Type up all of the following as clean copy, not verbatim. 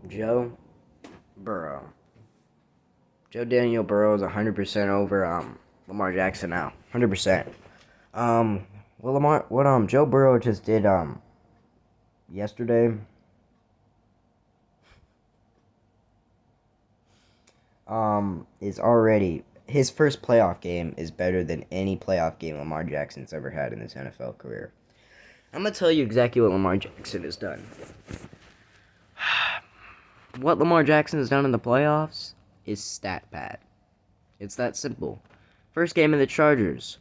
Joe Burrow. Joe Daniel Burrow is 100% over Lamar Jackson now. 100%. What Joe Burrow just did yesterday is already his first playoff game is better than any playoff game Lamar Jackson's ever had in his NFL career. I'm gonna tell you exactly what Lamar Jackson has done. What Lamar Jackson has done in the playoffs is stat pad. It's that simple. First game of the Chargers.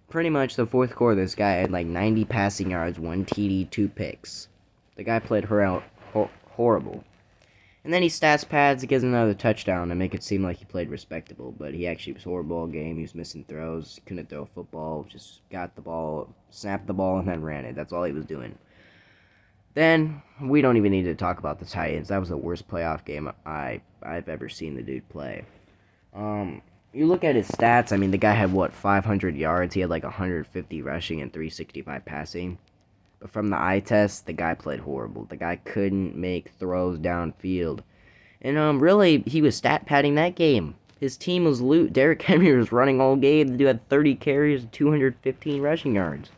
Pretty much the fourth quarter, this guy had like 90 passing yards, 1 TD, 2 picks. The guy played horrible. And then he stats pads, gets another touchdown to make it seem like he played respectable. But he actually was horrible all game. He was missing throws. Couldn't throw a football. Just got the ball, snapped the ball, and then ran it. That's all he was doing. Then, we don't even need to talk about the Titans. That was the worst playoff game I've ever seen the dude play. You look at his stats, I mean, the guy had, 500 yards? He had, 150 rushing and 365 passing. But from the eye test, the guy played horrible. The guy couldn't make throws downfield. And, really, he was stat padding that game. His team was loot. Derrick Henry was running all game. The dude had 30 carries and 215 rushing yards.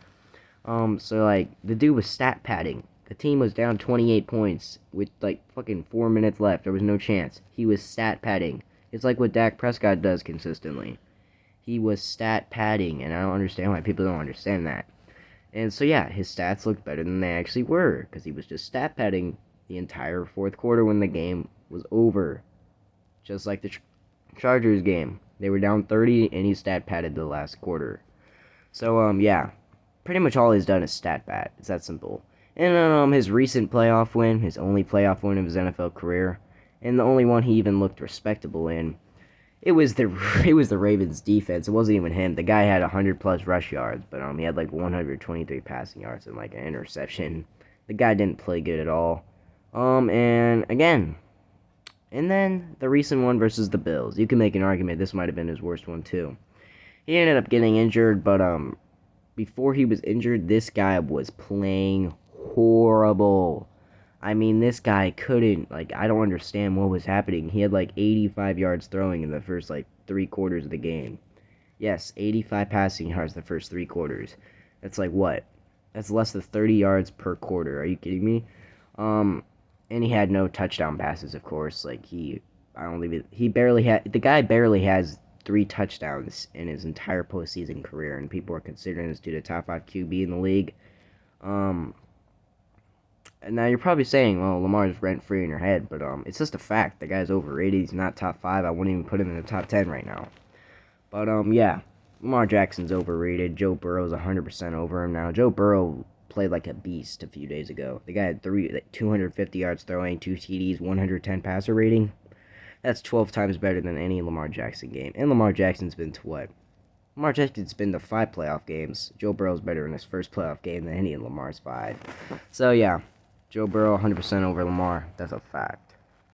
So, the dude was stat padding. The team was down 28 points with, fucking 4 minutes left. There was no chance. He was stat padding. It's like what Dak Prescott does consistently. He was stat padding, and I don't understand why people don't understand that. And so, yeah, his stats looked better than they actually were, because he was just stat padding the entire fourth quarter when the game was over. Just like the Chargers game. They were down 30, and he stat padded the last quarter. So, yeah, pretty much all he's done is stat pad. It's that simple. And his recent playoff win, his only playoff win of his NFL career, and the only one he even looked respectable in, it was the Ravens defense. It wasn't even him. The guy had 100+ rush yards, but he had 123 passing yards and an interception. The guy didn't play good at all. And then the recent one versus the Bills. You can make an argument this might have been his worst one too. He ended up getting injured, but before he was injured, this guy was playing horrible. I mean, this guy couldn't, I don't understand what was happening. He had 85 yards throwing in the first 3 quarters of the game. Yes, 85 passing yards the first 3 quarters. That's what? That's less than 30 yards per quarter. Are you kidding me? And he had no touchdown passes, of course. The guy barely has 3 touchdowns in his entire postseason career, and people are considering this dude a top 5 QB in the league. And now you're probably saying, well, Lamar's rent-free in your head, but it's just a fact. The guy's overrated. He's not top 5. I wouldn't even put him in the top 10 right now. But, yeah, Lamar Jackson's overrated. Joe Burrow's 100% over him now. Joe Burrow played like a beast a few days ago. The guy had 250 yards throwing, 2 TDs, 110 passer rating. That's 12 times better than any Lamar Jackson game. And Lamar Jackson's been to what? Lamar Jackson's been to 5 playoff games. Joe Burrow's better in his first playoff game than any of Lamar's 5. So, yeah. Joe Burrow 100% over Lamar. That's a fact.